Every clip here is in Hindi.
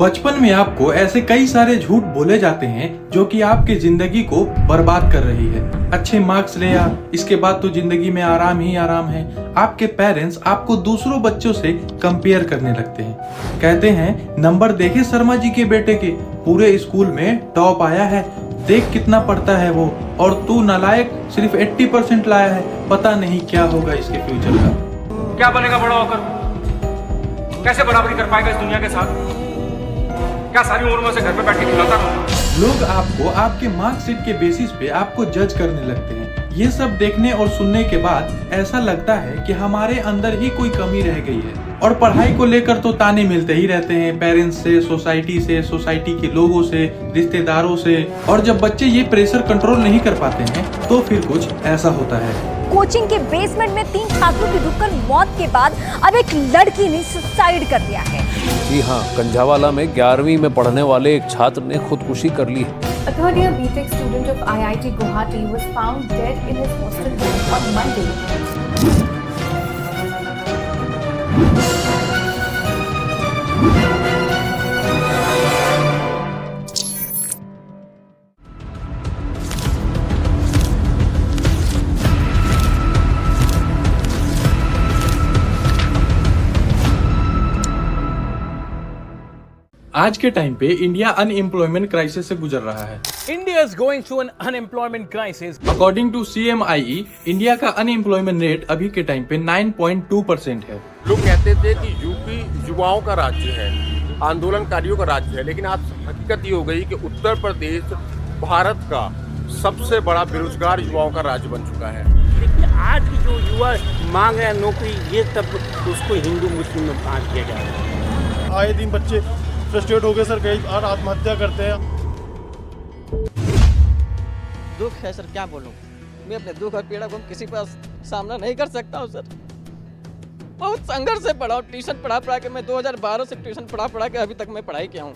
बचपन में आपको ऐसे कई सारे झूठ बोले जाते हैं जो कि आपके जिंदगी को बर्बाद कर रही है। अच्छे मार्क्स ले आ, इसके बाद तो जिंदगी में आराम ही आराम है। आपके पेरेंट्स आपको दूसरों बच्चों से कंपेयर करने लगते हैं। कहते हैं नंबर देखे शर्मा जी के बेटे के, पूरे स्कूल में टॉप आया है, देख कितना पढ़ता है वो, और तू नालायक सिर्फ 80% लाया है, पता नहीं क्या होगा इसके फ्यूचर का। क्या बनेगा बड़ा होकर? कैसे बराबरी कर पाएगा इस दुनिया के साथ? क्या सारी उम्र में से घर पे बैठ के खिलाता रहूंगा? लोग आपको आपके मार्कशीट के बेसिस पे आपको जज करने लगते हैं। ये सब देखने और सुनने के बाद ऐसा लगता है कि हमारे अंदर ही कोई कमी रह गई है। और पढ़ाई को लेकर तो ताने मिलते ही रहते हैं, पेरेंट्स से, सोसाइटी के लोगों से, रिश्तेदारों से। और जब बच्चे ये प्रेशर कंट्रोल नहीं कर पाते हैं तो फिर कुछ ऐसा होता है। कोचिंग के बेसमेंट में 3 छात्रों की डूबकर मौत के बाद अब एक लड़की ने सुसाइड कर लिया है। जी हाँ, कंझावाला में 11वीं में पढ़ने वाले एक छात्र ने खुदकुशी कर ली है। A third-year B.Tech student of IIT Guwahati was found dead in his hostel room on Monday. आज के टाइम पे इंडिया अनएम्प्लॉयमेंट क्राइसिस से गुजर रहा है। India is going through an unemployment crisis. According to CMIE, India का अनएम्प्लॉयमेंट रेट अभी के टाइम पे 9.2% है। लोग कहते थे कि यूपी युवाओं का राज्य है, आंदोलनकारियों का राज्य है, लेकिन आज हकीकत ये हो गई कि उत्तर प्रदेश भारत का सबसे बड़ा बेरोजगार युवाओं का राज्य बन चुका है। लेकिन आज की जो युवा मांग रहे हैं नौकरी, ये सब उसको हिंदू मुस्लिम में बांट दिया जा रहा है। आए दिन बच्चे फ्रस्ट्रेट हो गए सर, कई और आत्महत्या करते हैं। दुख है सर, क्या बोलूं। मैं अपने दुख और पीड़ा को किसी पर सामना नहीं कर सकता हूं सर। बहुत संघर्ष से पढ़ा हूं, ट्यूशन पढ़ा के मैं 2012 से ट्यूशन पढ़ा के अभी तक मैं पढ़ाई किया हूं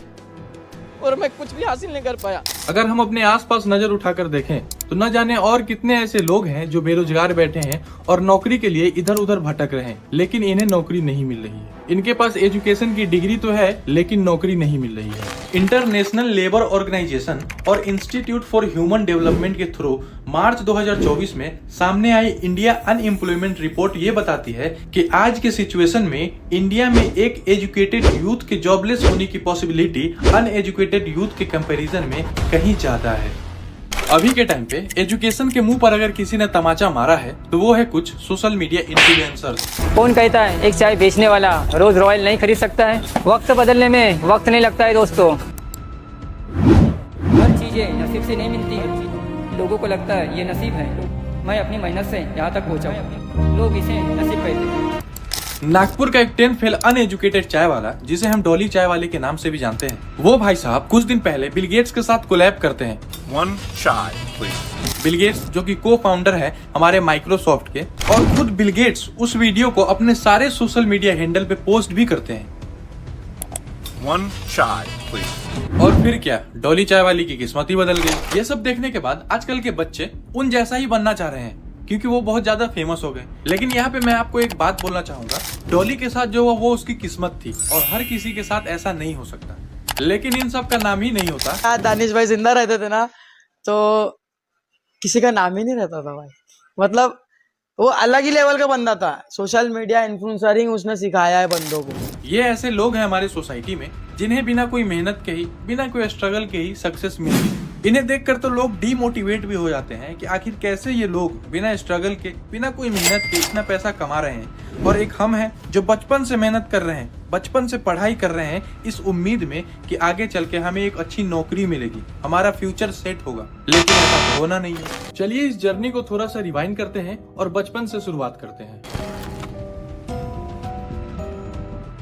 और मैं कुछ भी हासिल नहीं कर पाया। अगर हम अपने आसपास नजर उठाकर देखें तो न जाने और कितने ऐसे लोग हैं जो बेरोजगार बैठे हैं और नौकरी के लिए इधर उधर भटक रहे हैं, लेकिन इन्हें नौकरी नहीं मिल रही है। इनके पास एजुकेशन की डिग्री तो है लेकिन नौकरी नहीं मिल रही है। इंटरनेशनल लेबर ऑर्गेनाइजेशन और इंस्टीट्यूट फॉर ह्यूमन डेवलपमेंट के थ्रू मार्च 2024 में सामने आई इंडिया अनएम्प्लॉयमेंट रिपोर्ट ये बताती है कि आज के सिचुएशन में इंडिया में एक एजुकेटेड यूथ के जॉबलेस होने की पॉसिबिलिटी अनएजुकेटेड यूथ के कंपैरिजन में कहीं ज्यादा है। अभी के टाइम पे एजुकेशन के मुंह पर अगर किसी ने तमाचा मारा है तो वो है कुछ सोशल मीडिया इन्फ्लुएंसर्स। कौन कहता है एक चाय बेचने वाला रोज रॉयल नहीं खरीद सकता है? वक्त बदलने में वक्त नहीं लगता है दोस्तों। हर चीजें नसीब से नहीं मिलती है। लोगों को लगता है ये नसीब है, मैं अपनी मेहनत से यहाँ तक पहुँचा हूँ, लोग इसे नसीब कहते हैं। नागपुर का एक 10 फेल अनएजुकेटेड चाय वाला, जिसे हम डॉली चाय वाले के नाम से भी जानते हैं, वो भाई साहब कुछ दिन पहले बिल गेट्स के साथ कोलैब करते हैं। One chai, please. Bill Gates जो कि को फाउंडर है हमारे माइक्रोसॉफ्ट के, और खुद बिल गेट्स उस वीडियो को अपने सारे सोशल मीडिया हैंडल पे पोस्ट भी करते हैं। One chai, please. और फिर क्या, डॉली चाय वाली की किस्मत ही बदल गई। ये सब देखने के बाद आजकल के बच्चे उन जैसा ही बनना चाह रहे हैं क्योंकि वो बहुत ज्यादा फेमस हो गए। लेकिन यहाँ पे मैं आपको एक बात बोलना चाहूंगा, डॉली के साथ जो हुआ वो उसकी किस्मत थी और हर किसी के साथ ऐसा नहीं हो सकता। लेकिन इन सब का नाम ही नहीं होता। दानिश भाई जिंदा रहते थे ना तो किसी का नाम ही नहीं रहता था भाई। मतलब वो अलग ही लेवल का बंदा था। सोशल मीडिया इन्फ्लुएंसरिंग उसने सिखाया है बंदों को। ये ऐसे लोग हैं हमारे सोसाइटी में जिन्हें बिना कोई मेहनत के ही, बिना कोई स्ट्रगल के ही सक्सेस मिली। इन्हें देखकर तो लोग डीमोटिवेट भी हो जाते हैं कि आखिर कैसे ये लोग बिना स्ट्रगल के, बिना कोई मेहनत के इतना पैसा कमा रहे हैं। और एक हम हैं जो बचपन से मेहनत कर रहे हैं, बचपन से पढ़ाई कर रहे हैं इस उम्मीद में कि आगे चल के हमें एक अच्छी नौकरी मिलेगी, हमारा फ्यूचर सेट होगा। लेकिन ऐसा तो होना नहीं है। चलिए इस जर्नी को थोड़ा सा रिवाइंड करते हैं और बचपन से शुरुआत करते हैं।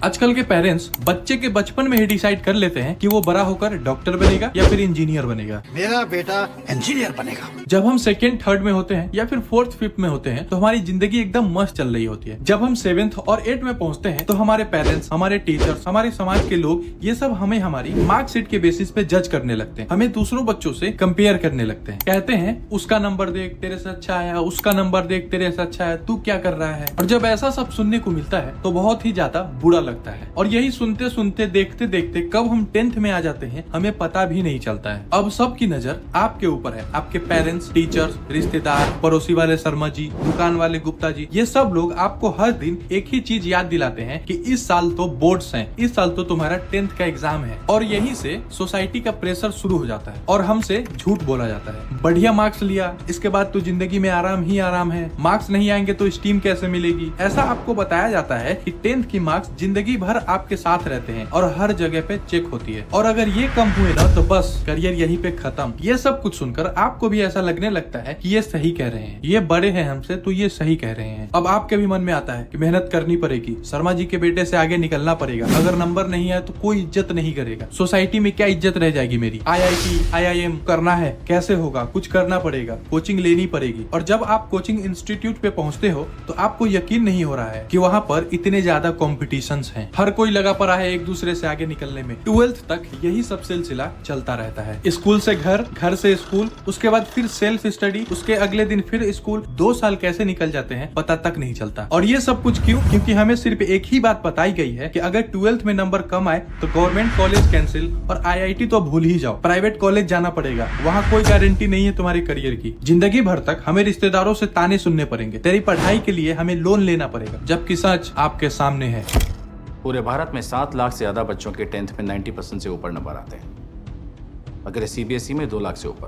आजकल के पेरेंट्स बच्चे के बचपन में ही डिसाइड कर लेते हैं कि वो बड़ा होकर डॉक्टर बनेगा या फिर इंजीनियर बनेगा। मेरा बेटा इंजीनियर बनेगा। जब हम 2nd, 3rd में होते हैं या फिर 4th, 5th में होते हैं तो हमारी जिंदगी एकदम मस्त चल रही होती है। जब हम 7th और 8th में पहुंचते हैं तो हमारे पेरेंट्स, हमारे टीचर्स, हमारे समाज के लोग, ये सब हमें हमारी मार्कशीट के बेसिस पे जज करने लगते हैं, हमें दूसरों बच्चों से कंपेयर करने लगते हैं। कहते हैं उसका नंबर देख तेरे से अच्छा आया, उसका नंबर देख तेरे से अच्छा है, तू क्या कर रहा है। और जब ऐसा सब सुनने को मिलता है तो बहुत ही ज्यादा बुरा लगता है। और यही सुनते सुनते देखते देखते कब हम 10th में आ जाते हैं हमें पता भी नहीं चलता है। अब सबकी नजर आपके ऊपर है, आपके पेरेंट्स, टीचर्स, रिश्तेदार, पड़ोसी वाले शर्मा जी, दुकान वाले गुप्ता जी, ये सब लोग आपको हर दिन एक ही चीज याद दिलाते हैं कि इस साल तो बोर्ड्स हैं, इस साल तो तुम्हारा 10th का एग्जाम है। और यहीं से सोसाइटी का प्रेशर शुरू हो जाता है और हमसे झूठ बोला जाता है। बढ़िया मार्क्स लिया, इसके बाद तो जिंदगी में आराम ही आराम है, मार्क्स नहीं आएंगे तो स्टीम कैसे मिलेगी। ऐसा आपको बताया जाता है कि 10th की मार्क्स जिंदगी भर आपके साथ रहते हैं और हर जगह पे चेक होती है, और अगर ये कम हुए ना तो बस करियर यहीं पे खत्म। ये सब कुछ सुनकर आपको भी ऐसा लगने लगता है कि ये सही कह रहे हैं, ये बड़े हैं हमसे तो ये सही कह रहे हैं। अब आपके भी मन में आता है कि मेहनत करनी पड़ेगी, शर्मा जी के बेटे से आगे निकलना पड़ेगा, अगर नंबर नहीं आए तो कोई इज्जत नहीं करेगा, सोसाइटी में क्या इज्जत रह जाएगी मेरी, IIT IIM करना है, कैसे होगा, कुछ करना पड़ेगा, कोचिंग लेनी पड़ेगी। और जब आप कोचिंग इंस्टीट्यूट पे पहुंचते हो तो आपको यकीन नहीं हो रहा है कि वहाँ पर इतने ज्यादा कॉम्पिटिशन्स हैं, हर कोई लगा पड़ा है एक दूसरे से आगे निकलने में। 12th तक यही सब सिलसिला चलता रहता है, स्कूल से घर, घर से स्कूल, उसके बाद फिर सेल्फ स्टडी, उसके अगले दिन फिर स्कूल। 2 साल कैसे निकल जाते हैं पता तक नहीं चलता। और ये सब कुछ क्यों? क्योंकि हमें सिर्फ एक ही बात बताई गई है कि अगर 12th में नंबर कम आए तो गवर्नमेंट कॉलेज कैंसिल और IIT तो भूल ही जाओ, प्राइवेट कॉलेज जाना पड़ेगा, वहाँ कोई गारंटी नहीं है तुम्हारे करियर की। जिंदगी भर तक हमें रिश्तेदारों से ताने सुनने पड़ेंगे, तेरी पढ़ाई के लिए हमें लोन लेना पड़ेगा, जबकि सच आपके सामने है। पूरे भारत में 7 लाख से ज्यादा बच्चों के 10th में 90% से ऊपर नंबर आते हैं, अगर CBSE में 2 लाख से ऊपर।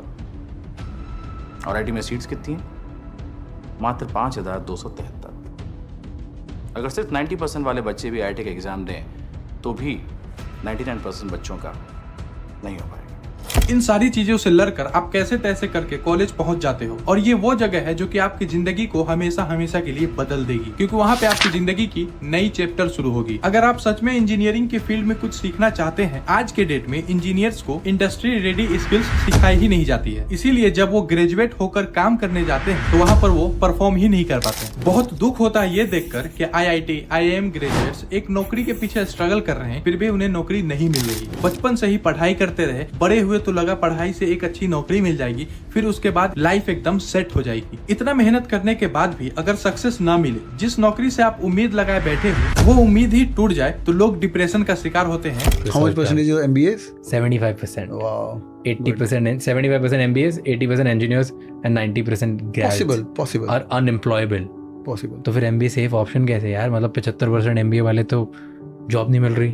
और IIT में सीट्स कितनी हैं? मात्र 5,273। अगर सिर्फ 90% वाले बच्चे भी IIT का एग्जाम दें तो भी 99% बच्चों का नहीं हो पाएगा। इन सारी चीजों से लड़कर आप कैसे तैसे करके कॉलेज पहुंच जाते हो, और ये वो जगह है जो कि आपकी जिंदगी को हमेशा हमेशा के लिए बदल देगी, क्योंकि वहाँ पे आपकी जिंदगी की नई चैप्टर शुरू होगी। अगर आप सच में इंजीनियरिंग की फील्ड में कुछ सीखना चाहते हैं, आज के डेट में इंजीनियर्स को इंडस्ट्री रेडी स्किल्स सिखाई ही नहीं जाती है, इसीलिए जब वो ग्रेजुएट होकर काम करने जाते हैं तो वहाँ पर वो परफॉर्म ही नहीं कर पाते। बहुत दुख होता है ये देखकर कि IIT IIM ग्रेजुएट्स एक नौकरी के पीछे स्ट्रगल कर रहे हैं, फिर भी उन्हें नौकरी नहीं मिल रही। बचपन से ही पढ़ाई करते रहे, बड़े हुए तो लगा पढ़ाई से एक अच्छी नौकरी मिल जाएगी, फिर उसके बाद लाइफ एकदम सेट हो जाएगी। इतना मेहनत करने के बाद भी अगर सक्सेस ना मिले, जिस नौकरी से आप उम्मीद लगाए बैठे हो वो उम्मीद ही टूट जाए, तो लोग डिप्रेशन का शिकार होते हैं। How much percentage of MBAs? 75%. Wow. 80% 75% MBAs, 80% engineers and 90% grads Possible. are unemployable. Possible. तो फिर MBA सेफ ऑप्शन कैसे यार? मतलब 75% MBA वाले तो जॉब नहीं मिल रही।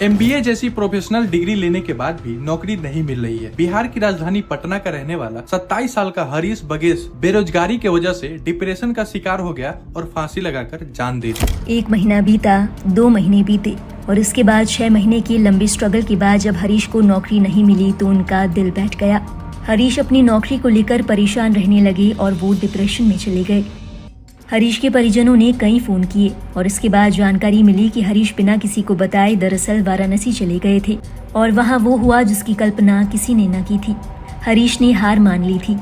MBA जैसी प्रोफेशनल डिग्री लेने के बाद भी नौकरी नहीं मिल रही है। बिहार की राजधानी पटना का रहने वाला 27 साल का हरीश बगेश बेरोजगारी के वजह से डिप्रेशन का शिकार हो गया और फांसी लगाकर जान दे दी। 1 महीना बीता, 2 महीने बीते और उसके बाद 6 महीने की लंबी स्ट्रगल के बाद जब हरीश को नौकरी नहीं मिली तो उनका दिल बैठ गया। हरीश अपनी नौकरी को लेकर परेशान रहने लगे और वो डिप्रेशन में चले गए। हरीश के परिजनों ने कई फोन किए और इसके बाद जानकारी मिली कि हरीश बिना किसी को बताए दरअसल वाराणसी चले गए थे और वहां वो हुआ जिसकी कल्पना किसी ने न की थी। हरीश ने हार मान ली थी।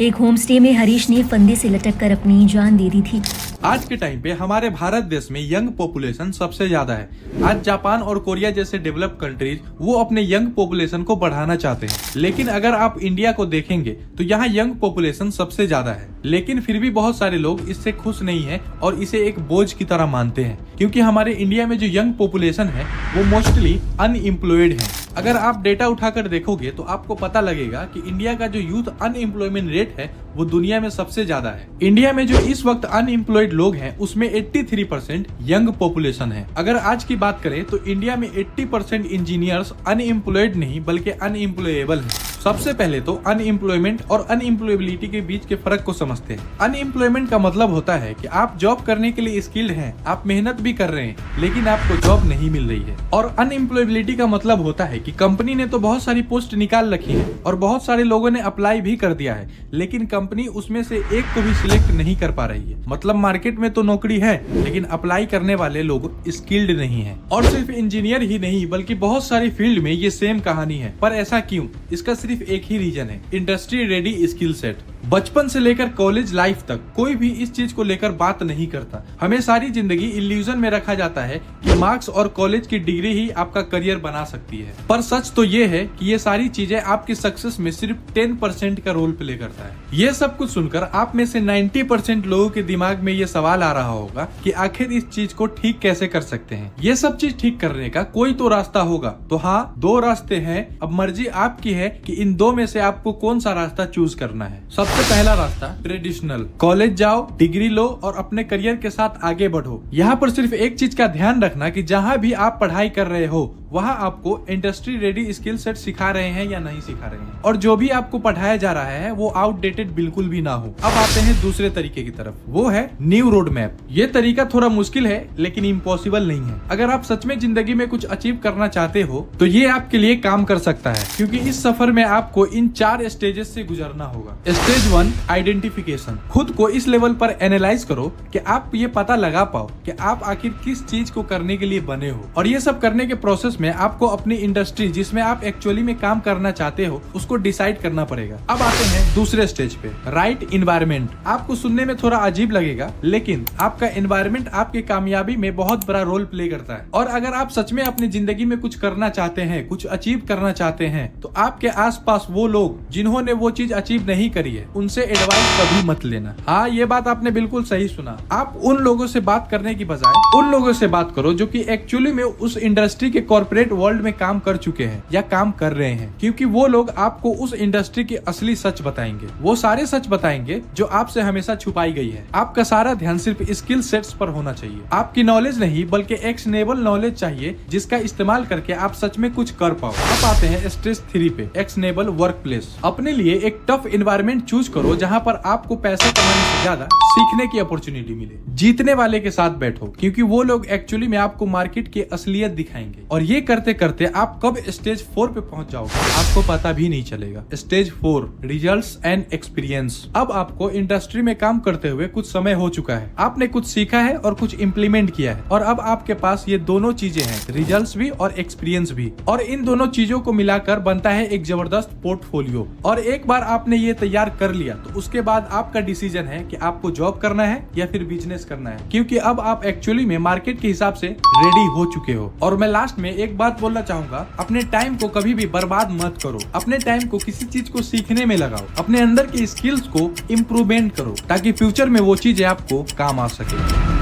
एक होम स्टे में हरीश ने फंदे से लटक कर अपनी जान दे दी थी। आज के टाइम पे हमारे भारत देश में यंग पॉपुलेशन सबसे ज्यादा है। आज जापान और कोरिया जैसे डेवलप कंट्रीज वो अपने यंग पॉपुलेशन को बढ़ाना चाहते हैं, लेकिन अगर आप इंडिया को देखेंगे तो यहाँ यंग पॉपुलेशन सबसे ज्यादा है, लेकिन फिर भी बहुत सारे लोग इससे खुश नहीं है और इसे एक बोझ की तरह मानते हैं, क्योंकि हमारे इंडिया में जो यंग पॉपुलेशन है वो मोस्टली अनएम्प्लॉयड है। अगर आप डेटा उठाकर देखोगे तो आपको पता लगेगा कि इंडिया का जो यूथ अनएम्प्लॉयमेंट रेट है वो दुनिया में सबसे ज्यादा है। इंडिया में जो इस वक्त अनएम्प्लॉयड लोग हैं उसमें 83% यंग पॉपुलेशन है। अगर आज की बात करें तो इंडिया में 80% इंजीनियर्स अनएम्प्लॉयड नहीं बल्कि अनएम्प्लॉयबल है। सबसे पहले तो अनएम्प्लॉयमेंट और अनएम्प्लॉयबिलिटी के बीच के फर्क को समझते हैं। अनएम्प्लॉयमेंट का मतलब होता है कि आप जॉब करने के लिए स्किल्ड हैं, आप मेहनत भी कर रहे हैं, लेकिन आपको जॉब नहीं मिल रही है। और अनएम्प्लॉयबिलिटी का मतलब होता है कि कंपनी ने तो बहुत सारी पोस्ट निकाल रखी है और बहुत सारे लोगों ने अप्लाई भी कर दिया है, लेकिन कंपनी उसमें से एक को भी सिलेक्ट नहीं कर पा रही है। मतलब मार्केट में तो नौकरी है लेकिन अप्लाई करने वाले लोग स्किल्ड नहीं है। और सिर्फ इंजीनियर ही नहीं बल्कि बहुत सारी फील्ड में ये सेम कहानी है। पर ऐसा क्यों? इसका सिर्फ एक ही रीजन है, इंडस्ट्री रेडी स्किल सेट। बचपन से लेकर कॉलेज लाइफ तक कोई भी इस चीज को लेकर बात नहीं करता। हमें सारी जिंदगी इल्यूजन में रखा जाता है कि मार्क्स और कॉलेज की डिग्री ही आपका करियर बना सकती है, पर सच तो ये है कि ये सारी चीजें आपकी सक्सेस में सिर्फ 10% का रोल प्ले करता है। ये सब कुछ सुनकर आप में से 90% लोगों के दिमाग में ये सवाल आ रहा होगा कि आखिर इस चीज को ठीक कैसे कर सकते हैं। ये सब चीज ठीक करने का कोई तो रास्ता होगा। तो हाँ, 2 रास्ते हैं। अब मर्जी आपकी है कि इन 2 में से आपको कौन सा रास्ता चूज करना है। सबसे पहला रास्ता ट्रेडिशनल, कॉलेज जाओ, डिग्री लो और अपने करियर के साथ आगे बढ़ो। यहाँ पर सिर्फ एक चीज का ध्यान रखना कि जहाँ भी आप पढ़ाई कर रहे हो वहाँ आपको इंडस्ट्री रेडी स्किल सेट सिखा रहे हैं या नहीं सिखा रहे हैं, और जो भी आपको पढ़ाया जा रहा है वो आउटडेटेड बिल्कुल भी ना हो। अब आते हैं दूसरे तरीके की तरफ, वो है न्यू रोड मैप। ये तरीका थोड़ा मुश्किल है लेकिन इम्पॉसिबल नहीं है। अगर आप सच में जिंदगी में कुछ अचीव करना चाहते हो तो ये आपके लिए काम कर सकता है, क्योंकि इस सफर में आपको इन 4 स्टेजेस से गुजरना होगा। Stage 1 identification. खुद को इस लेवल पर एनालाइज करो कि आप ये पता लगा पाओ कि आप आखिर किस चीज को करने के लिए बने हो, और ये सब करने के प्रोसेस में आपको अपनी इंडस्ट्री जिसमें आप एक्चुअली में काम करना चाहते हो उसको डिसाइड करना पड़ेगा। अब आते हैं दूसरे स्टेज पे, राइट एनवायरनमेंट। आपको सुनने में थोड़ा अजीब लगेगा लेकिन आपका एनवायरनमेंट आपकी कामयाबी में बहुत बड़ा रोल प्ले करता है। और अगर आप सच में अपनी जिंदगी में कुछ करना चाहते हैं, कुछ अचीव करना चाहते हैं, तो आपके आसपास वो लोग जिन्होंने वो चीज अचीव नहीं करी है उनसे एडवाइस कभी मत लेना। हाँ, ये बात आपने बिल्कुल सही सुना। आप उन लोगों से बात करने की बजाय उन लोगों से बात करो जो कि एक्चुअली में उस इंडस्ट्री के कॉर्पोरेट वर्ल्ड में काम कर चुके हैं या काम कर रहे हैं, क्योंकि वो लोग आपको उस इंडस्ट्री की असली सच बताएंगे। वो सारे सच बताएंगे जो आपसे हमेशा छुपाई गई है। आपका सारा ध्यान सिर्फ स्किल सेट्स पर होना चाहिए। आपकी नॉलेज नहीं बल्कि एक्शनेबल नॉलेज चाहिए जिसका इस्तेमाल करके आप सच में कुछ कर पाओ। अब आते हैं स्टेज 3 पे, एक्शनेबल वर्क प्लेस। अपने लिए एक टफ एनवायरनमेंट चूज करो जहाँ पर आपको पैसा कमाने से ज्यादा सीखने की अपॉर्चुनिटी मिले। जीतने वाले के साथ बैठो, क्योंकि वो लोग एक्चुअली में आपको मार्केट की असलियत दिखाएंगे, और ये करते करते आप कब स्टेज 4 पे पहुंच जाओगे आपको पता भी नहीं चलेगा। Stage 4 results and experience. अब आपको इंडस्ट्री में काम करते हुए कुछ समय हो चुका है, आपने कुछ सीखा है और कुछ इम्प्लीमेंट किया है, और अब आपके पास ये दोनों चीजें हैं, रिजल्ट्स भी और एक्सपीरियंस भी, और इन दोनों चीजों को मिलाकर बनता है एक जबरदस्त पोर्टफोलियो। और एक बार आपने ये तैयार कर लिया तो उसके बाद आपका डिसीजन है कि आपको जॉब करना है या फिर बिजनेस करना है, क्योंकि अब आप एक्चुअली में मार्केट के हिसाब से रेडी हो चुके हो। और मैं लास्ट में एक बात बोलना चाहूंगा, अपने टाइम को कभी भी बर्बाद मत करो। अपने टाइम को किसी चीज को सीखने में लगाओ, अपने अंदर की स्किल्स को इम्प्रूवमेंट करो, ताकि फ्यूचर में वो चीजें आपको काम आ सके।